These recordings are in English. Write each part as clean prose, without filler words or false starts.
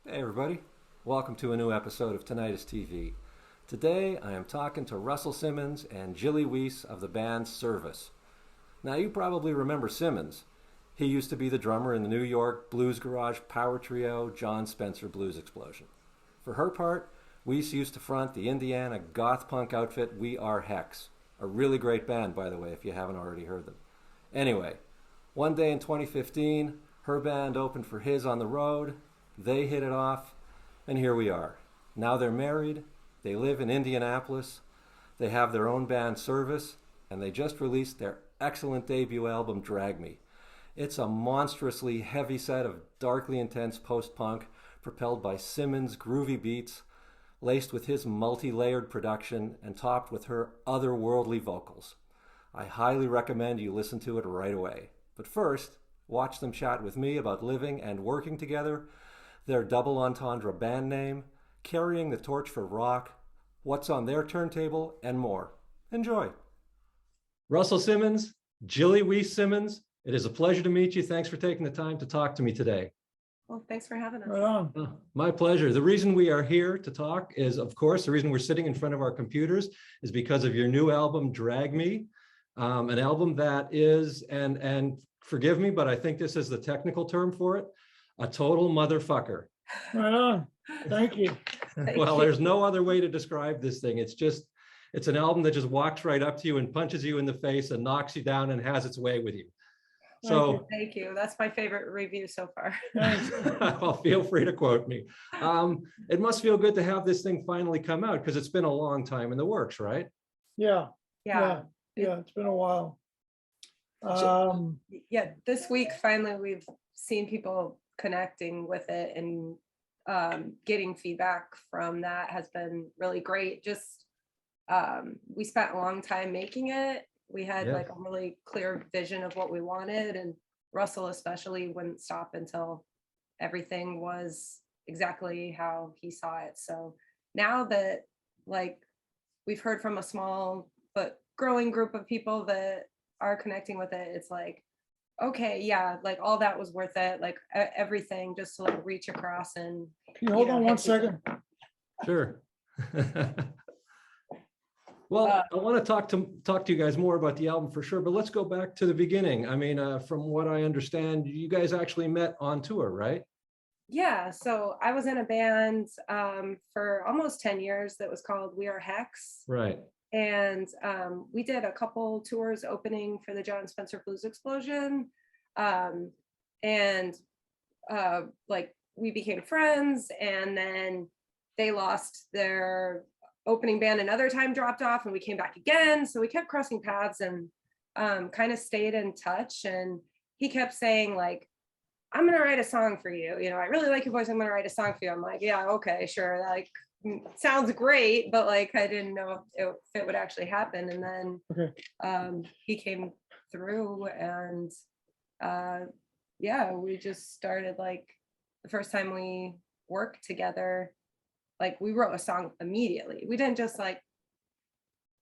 Hey everybody, welcome to a new episode of Tinnitist TV. Today I am talking to Russell Simins and Jilly Weiss of the band Service. Now you probably remember Simins. He used to be the drummer in the New York blues garage power trio Jon Spencer Blues Explosion. For her part, Weiss used to front the Indiana goth-punk outfit We Are Hex. A really great band, by the way, if you haven't already heard them. Anyway, one day in 2015, her band opened for his on the road. They hit it off, and here we are. Now they're married, they live in Indianapolis, they have their own band Service, and they just released their excellent debut album Drag Me. It's a monstrously heavy set of darkly intense post-punk propelled by Simins' groovy beats, laced with his multi-layered production and topped with her otherworldly vocals. I highly recommend you listen to it right away. But first, watch them chat with me about living and working together, their double-entendre band name, carrying the torch for rock, what's on their turntable, and more. Enjoy. Russell Simins, Jilly Weiss Simins, it is a pleasure to meet you. Thanks for taking the time to talk to me today. Well, thanks for having us. Right on. Oh, my pleasure. The reason we are here to talk is, of course, the reason we're sitting in front of our computers is because of your new album, Drag Me, an album that is, and forgive me, but I think this is the technical term for it, a total motherfucker. Right on. Thank you. Well, there's no other way to describe this thing. It's an album that just walks right up to you and punches you in the face and knocks you down and has its way with you. So Thank you. That's my favorite review so far. well, feel free to quote me. It must feel good to have this thing finally come out because it's been a long time in the works, right? Yeah. Yeah. It's been a while. Yeah. This week, finally, we've seen people connecting with it, and getting feedback from that has been really great. Just we spent a long time making it. We had like a really clear vision of what we wanted, and Russell especially wouldn't stop until everything was exactly how he saw it. So now that like we've heard from a small but growing group of people that are connecting with it, it's like, okay, yeah, like all that was worth it, like everything, just to like reach across and Can you hold on one second? Sure. Well, I want to talk to you guys more about the album for sure, but let's go back to the beginning. I mean, from what I understand, you guys actually met on tour, right? Yeah, so I was in a band for almost 10 years that was called We Are Hex. Right. And we did a couple tours opening for the Jon Spencer Blues Explosion. And like we became friends, and then they lost their opening band another time, dropped off, and we came back again. So we kept crossing paths and kind of stayed in touch. And he kept saying like, I'm gonna write a song for you. You know, I really like your voice. I'm gonna write a song for you. I'm like, yeah, okay, sure. Like, sounds great, but like I didn't know if it would actually happen. And then he came through, and yeah, we just started. Like the first time we worked together, like we wrote a song immediately. We didn't just like,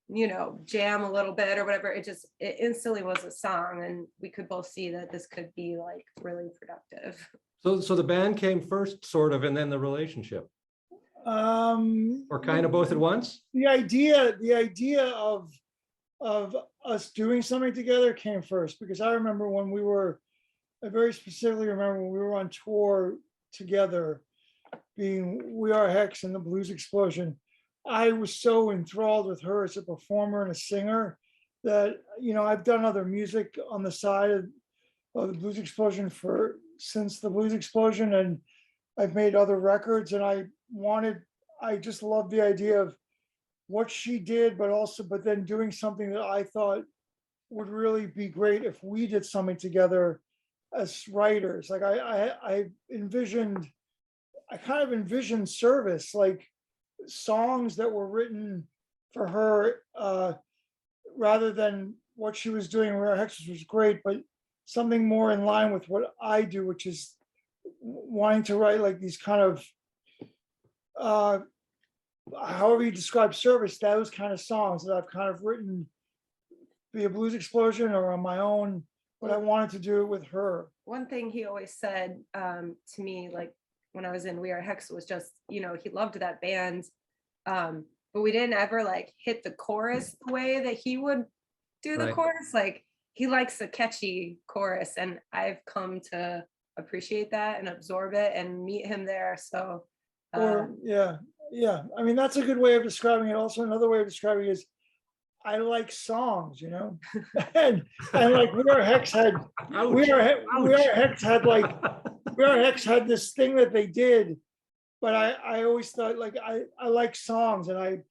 you know, jam a little bit or whatever. It instantly was a song, and we could both see that this could be like really productive. So the band came first, sort of, and then the relationship, or kind of both at once. The idea of us doing something together came first, because I remember I very specifically remember when we were on tour together, being We Are Hex and the Blues Explosion. I was so enthralled with her as a performer and a singer that, you know, I've done other music on the side of the Blues Explosion since the Blues Explosion, and I've made other records, and I just loved the idea of what she did, but then doing something that I thought would really be great if we did something together as writers. Like I kind of envisioned Service, like songs that were written for her, rather than what she was doing where Hexes was great, but something more in line with what I do, which is wanting to write like these kind of however you describe Service, those kind of songs that I've kind of written via Blues Explosion or on my own, but I wanted to do it with her. One thing he always said to me, like when I was in We Are Hex was just, you know, he loved that band. But we didn't ever like hit the chorus the way that he would do the Right. chorus. Like he likes a catchy chorus, and I've come to appreciate that and absorb it and meet him there. So Or yeah, yeah. I mean, that's a good way of describing it. Also, another way of describing it is I like songs, you know, and like We Are Hex had Ouch. We Are Hex had like We Are Hex had this thing that they did, but I always thought like I like songs, and I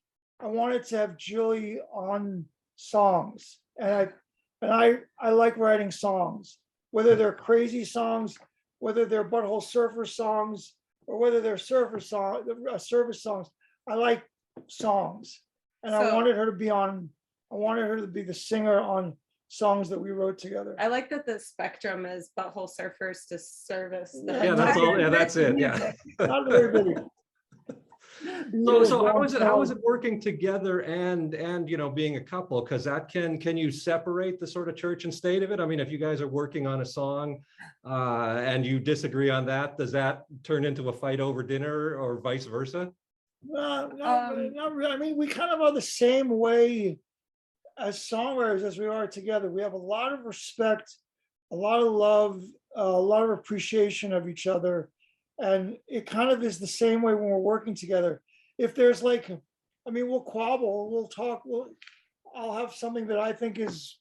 wanted to have Jilly on songs, and I like writing songs, whether they're crazy songs, whether they're butthole surfer songs, or whether they're service songs. I like songs, and I So- wanted her to be on. I wanted her to be the singer on songs that we wrote together. I like that the spectrum is butthole surfers to service. Yeah, that's all. Yeah, that's it. Yeah. Not very big. So how is it working together and you know, being a couple? Because that can you separate the sort of church and state of it? I mean, if you guys are working on a song and you disagree on that, does that turn into a fight over dinner or vice versa? Not really. I mean, we kind of are the same way as songwriters as we are together. We have a lot of respect, a lot of love, a lot of appreciation of each other. And it kind of is the same way when we're working together. If there's like, I mean, we'll quabble, we'll talk, I'll have something that I think is,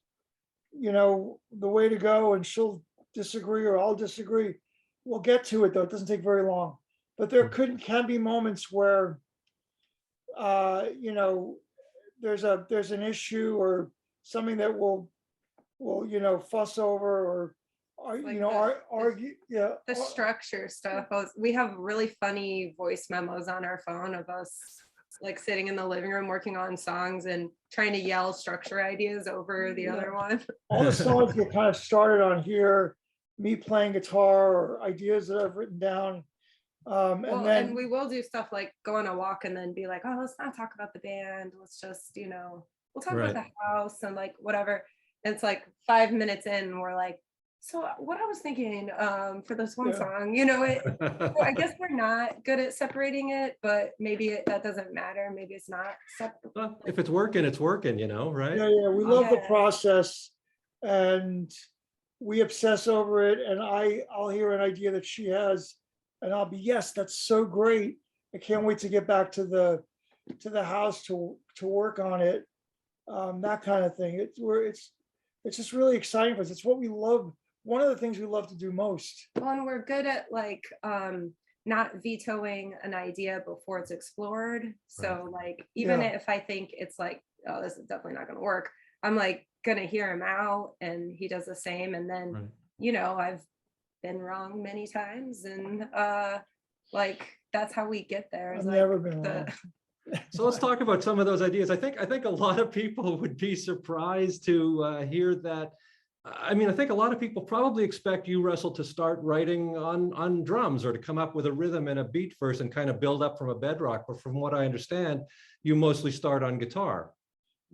you know, the way to go, and she'll disagree or I'll disagree. We'll get to it though. It doesn't take very long. But there can be moments where, you know, there's an issue or something that we'll you know, fuss over or Like you know, argue. Yeah. The structure stuff. We have really funny voice memos on our phone of us like sitting in the living room working on songs and trying to yell structure ideas over the other one. All the songs get kind of started on here, me playing guitar or ideas that I've written down. And we will do stuff like go on a walk and then be like, oh, let's not talk about the band. Let's just, you know, we'll talk about the house and like whatever. And it's like 5 minutes in, we're like, so what I was thinking for this one song, you know, so I guess we're not good at separating it, but maybe that doesn't matter. Maybe it's not separate. Well, if it's working, you know, right? Yeah, we love the process, and we obsess over it. And I'll hear an idea that she has, and I'll be, yes, that's so great. I can't wait to get back to the house to work on it. That kind of thing. It's just really exciting for us. It's what we love. One of the things we love to do most. Well, and we're good at like not vetoing an idea before it's explored. So like even if I think it's like, oh, this is definitely not gonna work, I'm like gonna hear him out, and he does the same. And then you know, I've been wrong many times, and like that's how we get there. I've never been wrong. So let's talk about some of those ideas. I think a lot of people would be surprised to hear that. I mean, I think a lot of people probably expect you, Russell, to start writing on drums or to come up with a rhythm and a beat first and kind of build up from a bedrock. But from what I understand, you mostly start on guitar.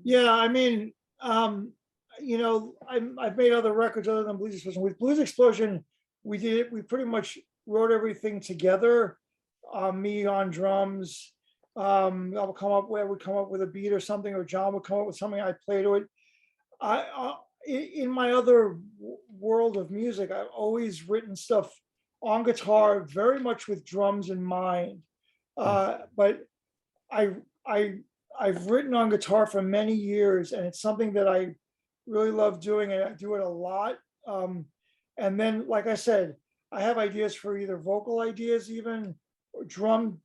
Yeah, I mean, you know, I've made other records other than Blues Explosion. With Blues Explosion, we pretty much wrote everything together. Me on drums. I would come up with a beat or something, or John would come up with something. I play to it. In my other world of music, I've always written stuff on guitar, very much with drums in mind. But I've written on guitar for many years, and it's something that I really love doing, and I do it a lot. And then, like I said, I have ideas for either vocal ideas, even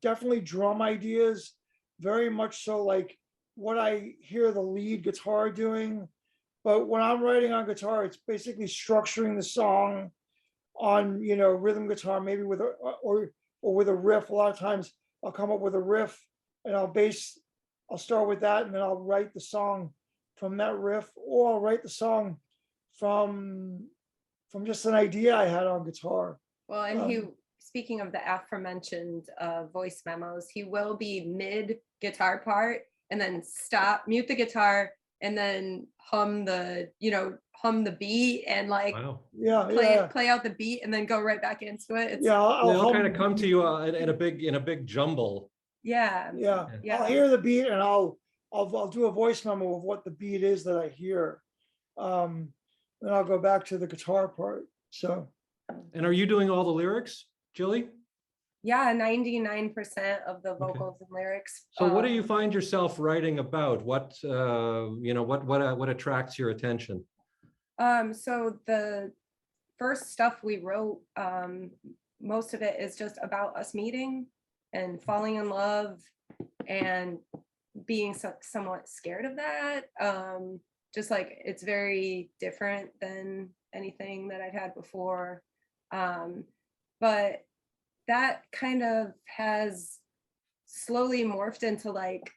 definitely drum ideas, very much so like what I hear the lead guitar doing. But when I'm writing on guitar, it's basically structuring the song on, you know, rhythm guitar, maybe with or with a riff. A lot of times I'll come up with a riff and I'll start with that, and then I'll write the song from that riff, or I'll write the song from just an idea I had on guitar. Well, and speaking of the aforementioned voice memos, he will be mid guitar part and then stop, mute the guitar, and then hum the beat and like Wow. play out the beat and then go right back into it. It's, They all kind of come to you in a big jumble. yeah. I'll hear the beat and I'll do a voice memo of what the beat is that I hear. Then I'll go back to the guitar part. So. And are you doing all the lyrics, Jilly? Yeah, 99% of the vocals and lyrics. So what do you find yourself writing about? What what attracts your attention? So the first stuff we wrote, most of it is just about us meeting and falling in love and being somewhat scared of that. Just like it's very different than anything that I've had before. But that kind of has slowly morphed into like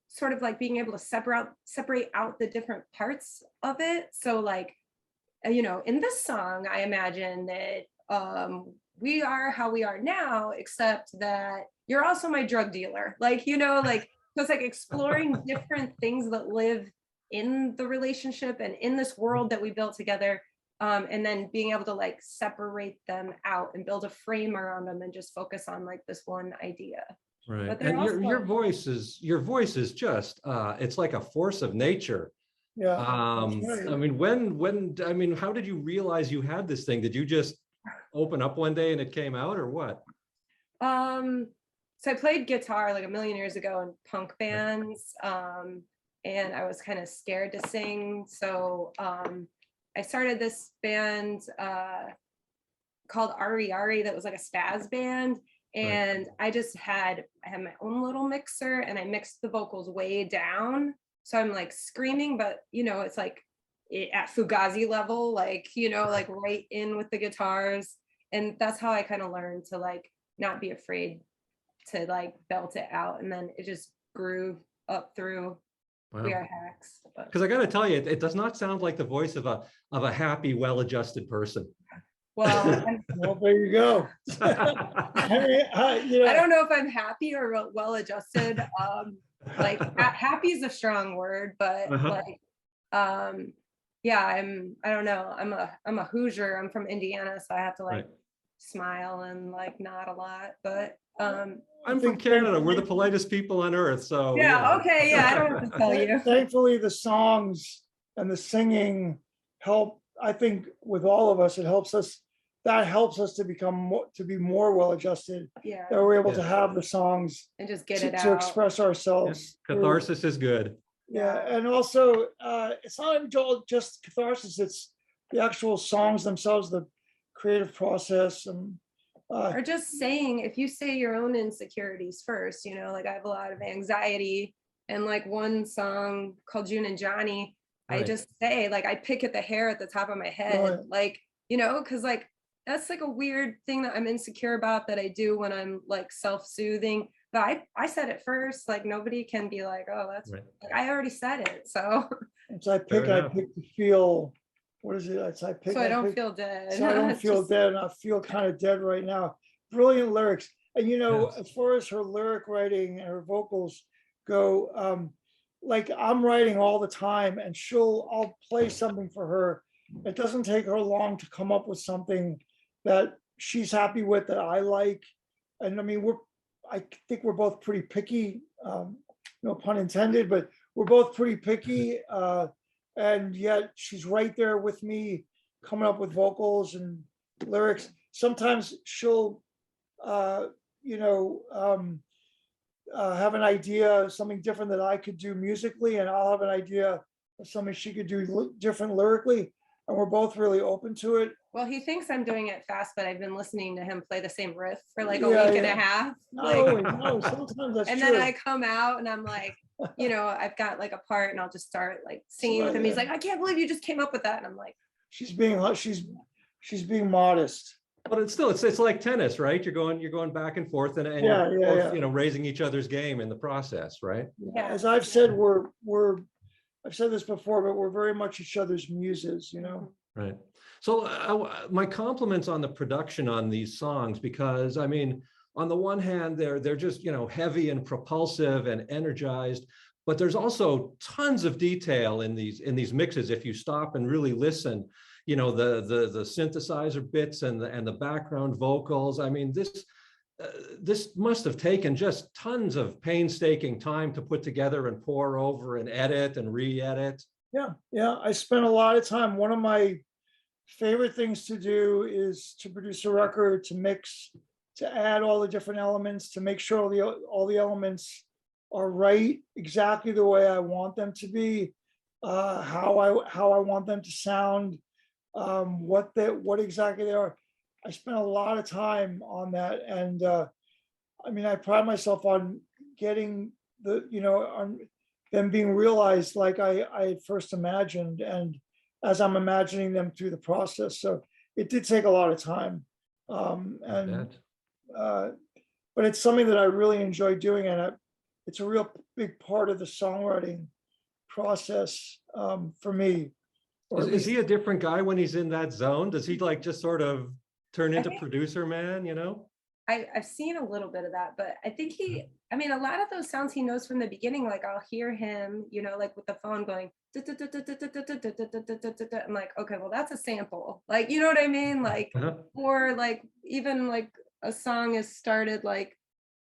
sort of like being able to separate out the different parts of it. So like, in this song, I imagine that we are how we are now, except that you're also my drug dealer. Like, like, so it's like exploring different things that live in the relationship and in this world that we built together. And then being able to like separate them out and build a frame around them and just focus on like this one idea. Right. And your voice is just it's like a force of nature. Yeah. I mean, how did you realize you had this thing? Did you just open up one day and it came out, or what? So I played guitar like a million years ago in punk bands. And I was kind of scared to sing. So I started this band called Ari Ari that was like a spaz band. And I had my own little mixer and I mixed the vocals way down. So I'm like screaming, but it's like at Fugazi level, like, like right in with the guitars. And that's how I kind of learned to like not be afraid to like belt it out. And then it just grew up through We Are Hex. Because I got to tell you, it does not sound like the voice of a happy, well-adjusted person. Well, well, there you go. I don't know if I'm happy or well-adjusted. Like happy is a strong word, but like, yeah, I don't know. I'm a Hoosier. I'm from Indiana, so I have to like smile and like nod a lot. But I'm from Canada. We're the politest people on earth. So yeah, okay, yeah, I don't have to tell you. Thankfully, the songs and the singing help. I think with all of us, it helps us. That helps us to be more well-adjusted. Yeah, that we're able to have the songs and just get it out to express ourselves. Yeah. Catharsis is good. Yeah, and also it's not just catharsis. It's the actual songs themselves, the creative process, and or just saying, if you say your own insecurities first, like I have a lot of anxiety, and like one song called June and Johnny, I just say like I pick at the hair at the top of my head, like because like that's like a weird thing that I'm insecure about that I do when I'm like self-soothing. But I said it first, like nobody can be like, oh, that's like, I already said it. So I pick to feel, what is it? I pick. So I don't feel dead. So I don't feel dead, and I feel kind of dead right now. Brilliant lyrics. And as far as her lyric writing and her vocals go, like I'm writing all the time, and I'll play something for her. It doesn't take her long to come up with something that she's happy with, that I like. And I mean, I think we're both pretty picky, no pun intended, but we're both pretty picky. And yet she's right there with me coming up with vocals and lyrics. Sometimes she'll, have an idea of something different that I could do musically, and I'll have an idea of something she could do different lyrically. And we're both really open to it. Well, he thinks I'm doing it fast, but I've been listening to him play the same riff for like a week and a half. No, sometimes that's and true. Then I come out and I'm like, I've got like a part, and I'll just start like singing with him. He's like, I can't believe you just came up with that. And I'm like, she's being modest. But it's like tennis, right? You're going back and forth, and you're both, raising each other's game in the process, right? Yeah. As I've said, I've said this before, but we're very much each other's muses, Right. So my compliments on the production on these songs, because I mean, on the one hand, they're just, heavy and propulsive and energized, but there's also tons of detail in these mixes if you stop and really listen. You know, the synthesizer bits and the background vocals. I mean, this must have taken just tons of painstaking time to put together and pour over and edit and re-edit. Yeah, I spent a lot of time. One of my favorite things to do is to produce a record, to mix, to add all the different elements, to make sure all the elements are right, exactly the way I want them to be, how I want them to sound, what exactly they are. I spent a lot of time on that, and I mean, I pride myself on getting on them being realized like I had first imagined, and as I'm imagining them through the process. So it did take a lot of time, but it's something that I really enjoy doing, and it's a real big part of the songwriting process for me. Is he a different guy when he's in that zone? Does he like just sort of turn into producer man, you know? I've seen a little bit of that, but I think I mean, a lot of those sounds he knows from the beginning. Like I'll hear him, you know, like with the phone going, I'm like, okay, well, that's a sample. Like, you know what I mean? Like, or like, even like a song is started, like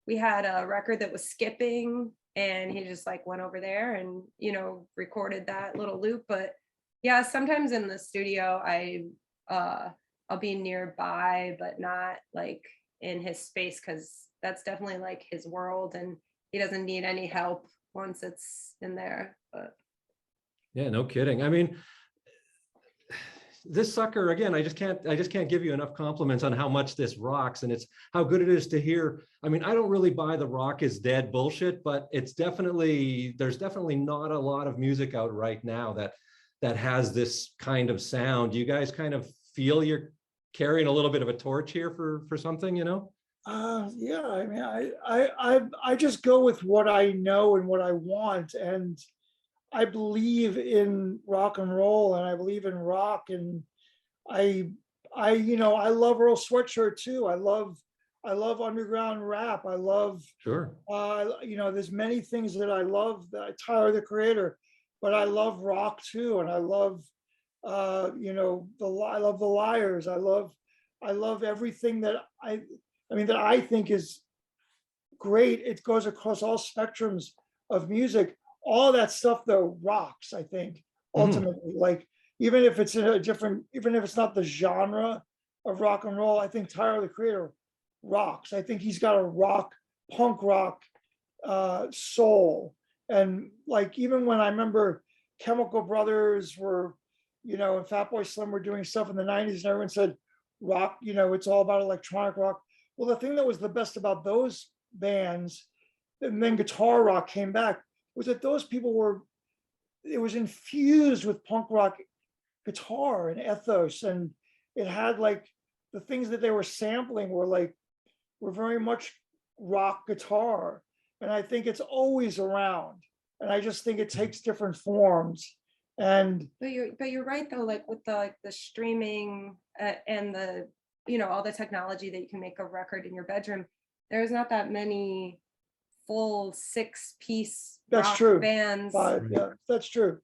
we had a record that was skipping and he just like went over there and, you know, recorded that little loop. But yeah, sometimes in the studio, I'll be nearby, but not like in his space, because that's definitely like his world and he doesn't need any help once it's in there. But yeah, no kidding. I mean, this sucker, again, I just can't give you enough compliments on how much this rocks, and it's how good it is to hear. I mean, I don't really buy the rock is dead bullshit, but there's definitely not a lot of music out right now that has this kind of sound. You guys kind of feel you're carrying a little bit of a torch here for something, you know? Yeah, I mean, I just go with what I know and what I want, and I believe in rock and roll, and I believe in rock, and I love Earl Sweatshirt too. I love underground rap. I love Sure. There's many things that I love, that Tyler the Creator, but I love rock too, and I love I love the Liars. I love everything that that I think is great. It goes across all spectrums of music. All that stuff though rocks, I think, ultimately. Like even if it's even if it's not the genre of rock and roll, I think Tyler the Creator rocks. I think he's got a punk rock soul. And like even when I remember Chemical Brothers were, and Fatboy Slim were doing stuff in the 90s, and everyone said rock, it's all about electronic rock. Well, the thing that was the best about those bands, and then guitar rock came back, was that those people it was infused with punk rock guitar and ethos, and it had like the things that they were sampling were very much rock guitar. And I think it's always around, and I just think it takes different forms. And but you're right though, like with the streaming and the all the technology that you can make a record in your bedroom, there's not that many full 6-piece rock bands. Yeah, that's true.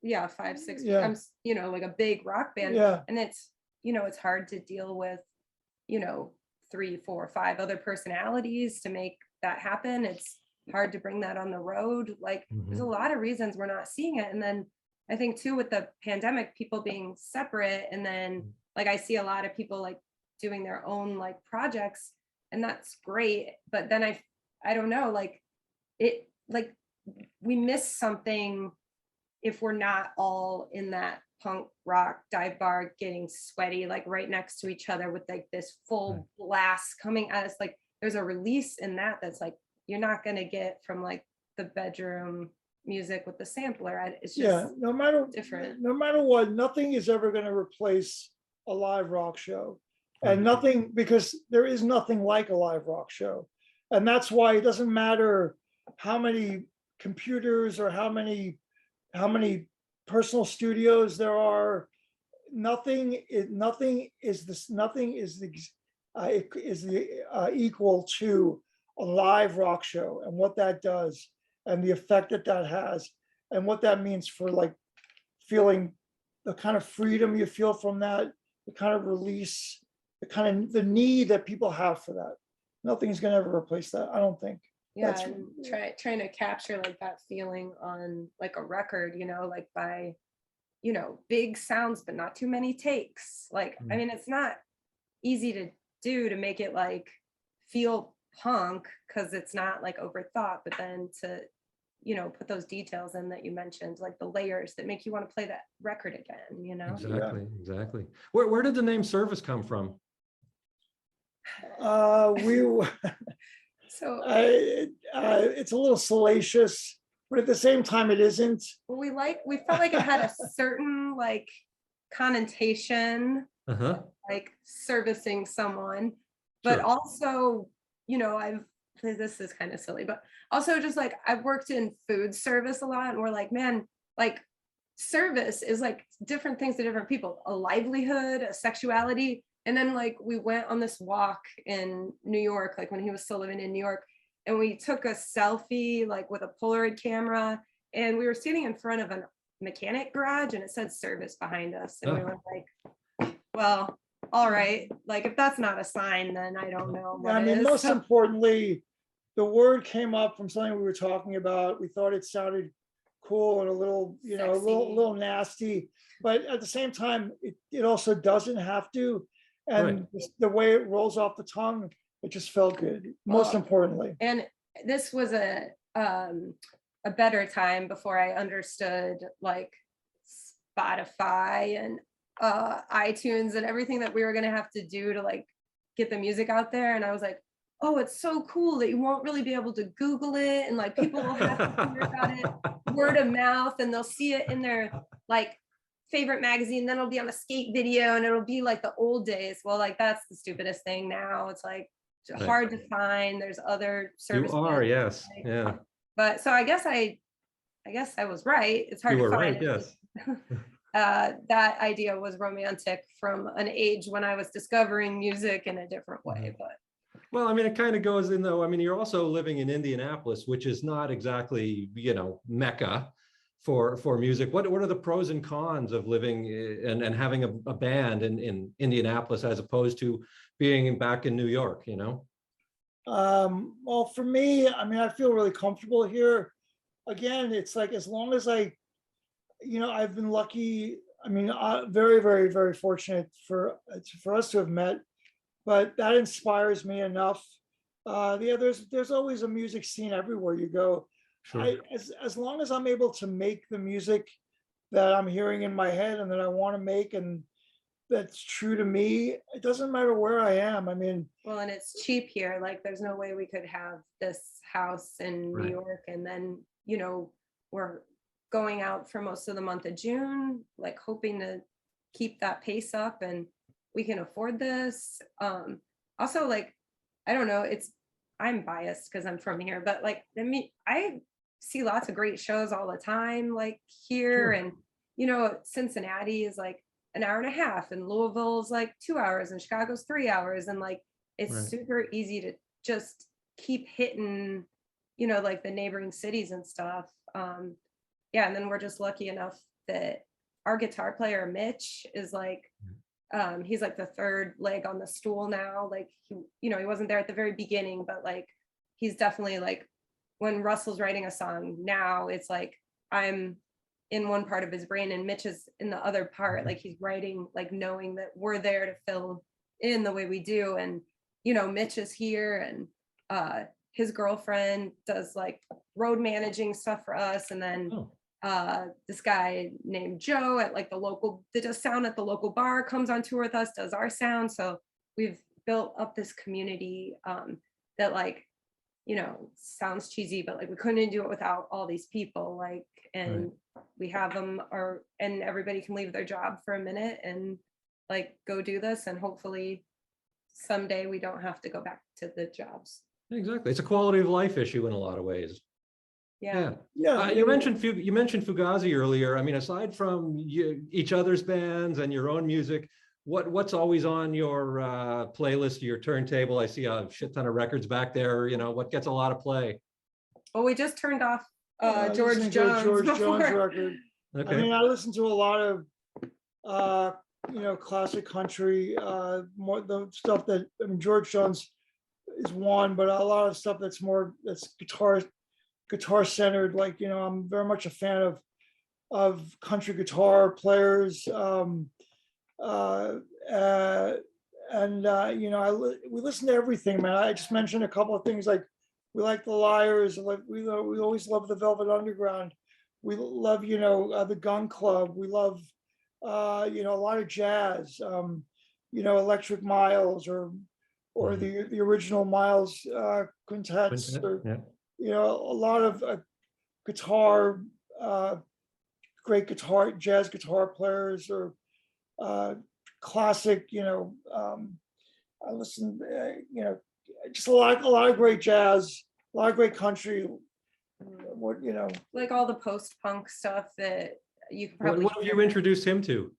Yeah, 5, 6 Yeah. Like a big rock band. Yeah. And it's it's hard to deal with 3, 4, 5 other personalities to make that happen. It's hard to bring that on the road. Like there's a lot of reasons we're not seeing it. And then I think too, with the pandemic, people being separate, and then like I see a lot of people like doing their own like projects, and that's great. But then I don't know, like we miss something if we're not all in that punk rock dive bar getting sweaty, like right next to each other with like this full blast coming at us. Like there's a release in that that's like you're not going to get from like the bedroom music with the sampler. It's just no matter different. No matter what, nothing is ever going to replace a live rock show, and nothing, because there is nothing like a live rock show. And that's why it doesn't matter how many computers or how many personal studios there are. Nothing is equal to a live rock show and what that does. and the effect that that has, and what that means for like feeling the kind of freedom you feel from that, the kind of release, the need that people have for that. Nothing's gonna ever replace that, I don't think. Yeah, That's- and trying to capture like that feeling on like a record, like by, big sounds, but not too many takes. Like, I mean, it's not easy to do to make it like feel punk because it's not like overthought, but then to, put those details in that you mentioned, like the layers that make you want to play that record again, Exactly. Where did the name Service come from? We So it's a little salacious, but at the same time it isn't. we felt like it had a certain like connotation, Uh-huh. like servicing someone, but Sure. also, this is kind of silly, but also just like I've worked in food service a lot, and we're like, man, like service is like different things to different people, a livelihood, a sexuality. And then like we went on this walk in New York, like when he was still living in New York, and we took a selfie like with a Polaroid camera, and we were standing in front of a mechanic garage and it said service behind us. And we were like, well, all right, like if that's not a sign, then I don't know what I mean, is. most importantly, the word came up from something we were talking about. We thought it sounded cool and a little, a Sexy. little nasty, but at the same time, it also doesn't have to. And the way it rolls off the tongue, it just felt good, most importantly. And this was a better time before I understood like Spotify and iTunes and everything that we were gonna have to do to like get the music out there. And I was like, oh, it's so cool that you won't really be able to Google it, and like people will have to hear about it word of mouth, and they'll see it in their like favorite magazine, then it'll be on a skate video, and it'll be like the old days. Well, like that's the stupidest thing now. It's like hard to find. There's other service. You are, yes, yeah. But so I guess I was right. It's hard You to were find. right, yes. That idea was romantic from an age when I was discovering music in a different way. But well, I mean, it kind of goes in though. I mean, you're also living in Indianapolis, which is not exactly, Mecca for music. What are the pros and cons of living and having a band in Indianapolis as opposed to being back in New York, Well, for me, I mean, I feel really comfortable here. Again, it's like, as long as I've been lucky. I mean, very, very, very fortunate for us to have met, but that inspires me enough. There's always a music scene everywhere you go. Sure. As long as I'm able to make the music that I'm hearing in my head and that I want to make, and that's true to me, it doesn't matter where I am. I mean, well, and it's cheap here. Like there's no way we could have this house in New York and then, we're going out for most of the month of June, like hoping to keep that pace up, and we can afford this. Also, like, I don't know, I'm biased because I'm from here, but like, I see lots of great shows all the time, like here. Sure. And, Cincinnati is like an hour and a half, and Louisville is like 2 hours, and Chicago's 3 hours. And like, it's super easy to just keep hitting, like the neighboring cities and stuff. Yeah. And then we're just lucky enough that our guitar player, Mitch, is like, he's like the third leg on the stool now. Like he wasn't there at the very beginning, but like, he's definitely like, when Russell's writing a song now, it's like, I'm in one part of his brain and Mitch is in the other part. Like he's writing, like knowing that we're there to fill in the way we do. And, Mitch is here, and his girlfriend does like road managing stuff for us. And then this guy named Joe at like that does sound at the local bar comes on tour with us, does our sound. So we've built up this community that like, sounds cheesy, but like we couldn't do it without all these people, like, and we have them, and everybody can leave their job for a minute and like go do this, and hopefully someday we don't have to go back to the jobs. Exactly. It's a quality of life issue in a lot of ways. Yeah. You mentioned Fugazi earlier. I mean, aside from each other's bands and your own music, what's always on your playlist, your turntable? I see a shit ton of records back there. What gets a lot of play? Well, we just turned off George listening to a Jones George before. Jones record. I Okay. mean, I listen to a lot of, classic country, more the stuff that, I mean, George Jones is one, but a lot of stuff that's guitar centered. Like, I'm very much a fan of country guitar players. We listen to everything, man. I just mentioned a couple of things, like we like the Liars, like we always love the Velvet Underground. We love, the Gun Club. We love, a lot of jazz. Electric Miles or the original Miles quintets, or Yeah. a lot of guitar, great jazz guitar players, or classic. I listen, just a lot of great jazz, a lot of great country. Like all the post-punk stuff that you could What, probably what have you introduced him to?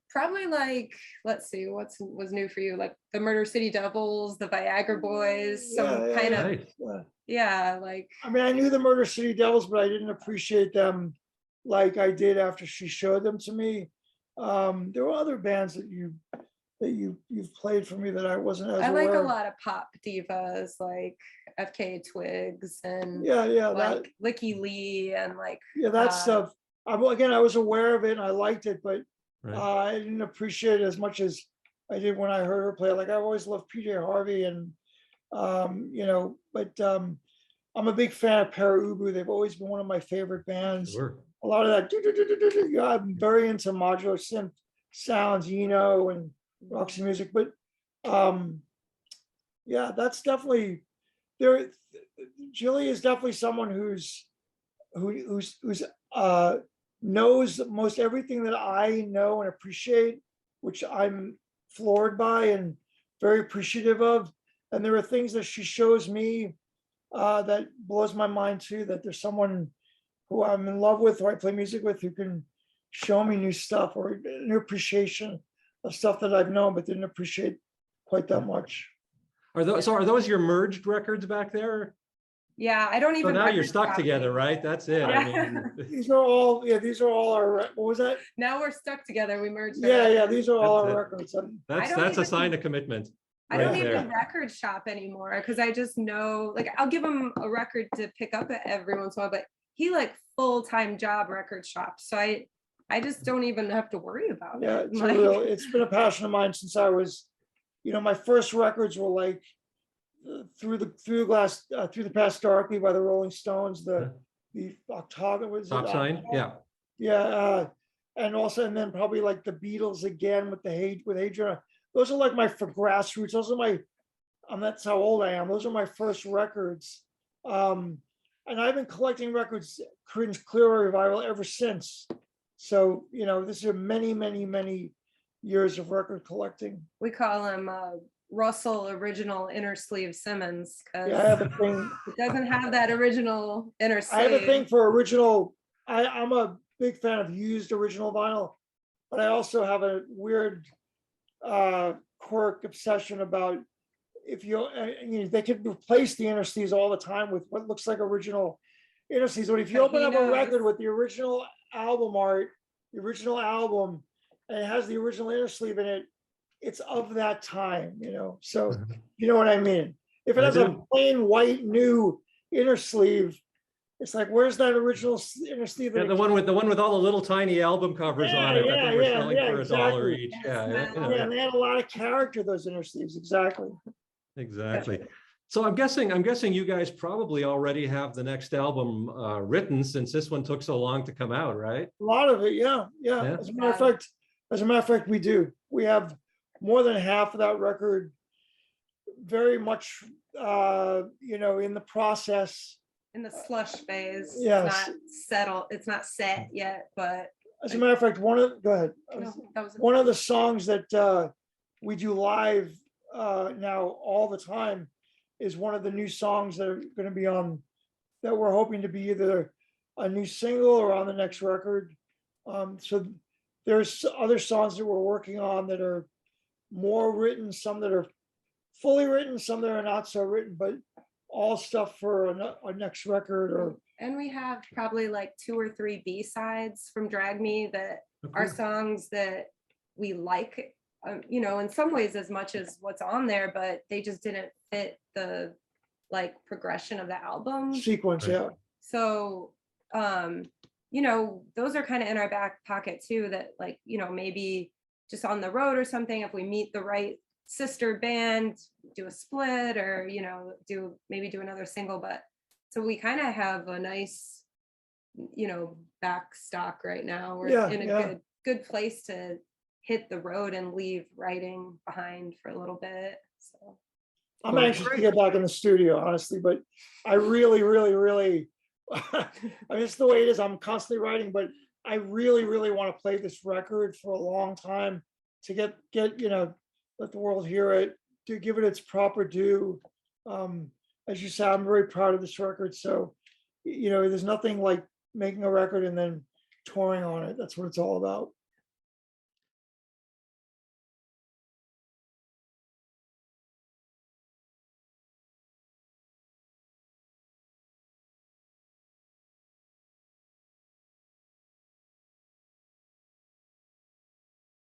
probably like, let's see, was new for you, like the Murder City Devils, the Viagra Boys, some kind of Nice. like I mean, I knew the Murder City Devils, but I didn't appreciate them like I did after she showed them to me. There were other bands that you've played for me that I wasn't as I like a aware of. lot of pop divas like FK Twigs and Yeah, like Licky Lee and like that stuff. I was aware of it and I liked it, but Right. I didn't appreciate it as much as I did when I heard her play. Like, I've always loved PJ Harvey, and but I'm a big fan of Para Ubu. They've always been one of my favorite bands. Sure. A lot of that. I'm very into modular synth sounds, and Roxy Music, but that's definitely there. Jilly is definitely someone who's knows most everything that I know and appreciate, which I'm floored by and very appreciative of. And there are things that she shows me that blows my mind too, that there's someone who I'm in love with, or I play music with, who can show me new stuff, or an appreciation of stuff that I've known but didn't appreciate quite that much. Are those your merged records back there? Yeah, I don't So even. now you're record stuck shop together, anymore. right? That's it. I Yeah. mean, These are all our, what was that? Now we're stuck together. We merged. our Yeah, records. these are all That's our it. records. that's don't a even- sign of commitment. I don't right even there. record shop anymore because I just know, like, I'll give him a record to pick up every once in a while, but he like full-time job record shops. So I just don't even have to worry about Yeah, it. it's been a passion of mine since I was, my first records were like through the past darkly by the Rolling Stones, the Octave, was Top sign, yeah. And then probably like the Beatles again with Adrian. Those are like my for grassroots. Those are that's how old I am. Those are my first records. And I've been collecting records, Creedence Clearwater Revival, ever since. So, this is many, many, many years of record collecting. We call him Russell Original Inner Sleeve Simins because Yeah, I have a thing. it doesn't have that original inner sleeve. I have a thing for original. I'm a big fan of used original vinyl, but I also have a weird quirk obsession about if they could replace the inner sleeves all the time with what looks like original inner sleeves. But if you But open he up a knows. record with the original album art, the original album, and it has the original inner sleeve in it, it's of that time, So you know what I mean? If it I has a do. plain white new inner sleeve, it's like, where's that original inner sleeve? Yeah, the one with all the little tiny album covers on it that they were selling for $1 each. Yes, Yeah, and they had a lot of character, those inner sleeves. Exactly. Exactly. So I'm guessing you guys probably already have the next album written, since this one took so long to come out, right? A lot of it, yeah. Yeah. As a matter of fact, we do. We have more than half of that record very much in the process. In the slush phase. Yes. It's not settled. It's not set yet, but As a matter of fact, go ahead. no, that was One of the songs that we do live now all the time is one of the new songs that are going to be that we're hoping to be either a new single or on the next record. So there's other songs that we're working on that are more written, some that are fully written, some that are not so written, but all stuff for our next record. Or And we have probably like 2 or 3 B-sides from Drag Me that are songs that we like, you know, in some ways as much as what's on there, but they just didn't fit the like progression of the album. sequence, Right. yeah. So, you know, those are kind of in our back pocket too, that like, you know, maybe just on the road or something, if we meet the right sister band, do a split, or, you know, maybe do another single. But so we kind of have a nice, you know, back stock right now. We're Yeah, in a yeah. good place to hit the road and leave writing behind for a little bit. So I'm anxious to get back in the studio, honestly, but I really, really, really, I mean, it's the way it is. I'm constantly writing, but I really, really want to play this record for a long time to get, you know, let the world hear it, to give it its proper due. As you said, I'm very proud of this record. So, you know, there's nothing like making a record and then touring on it. That's what it's all about.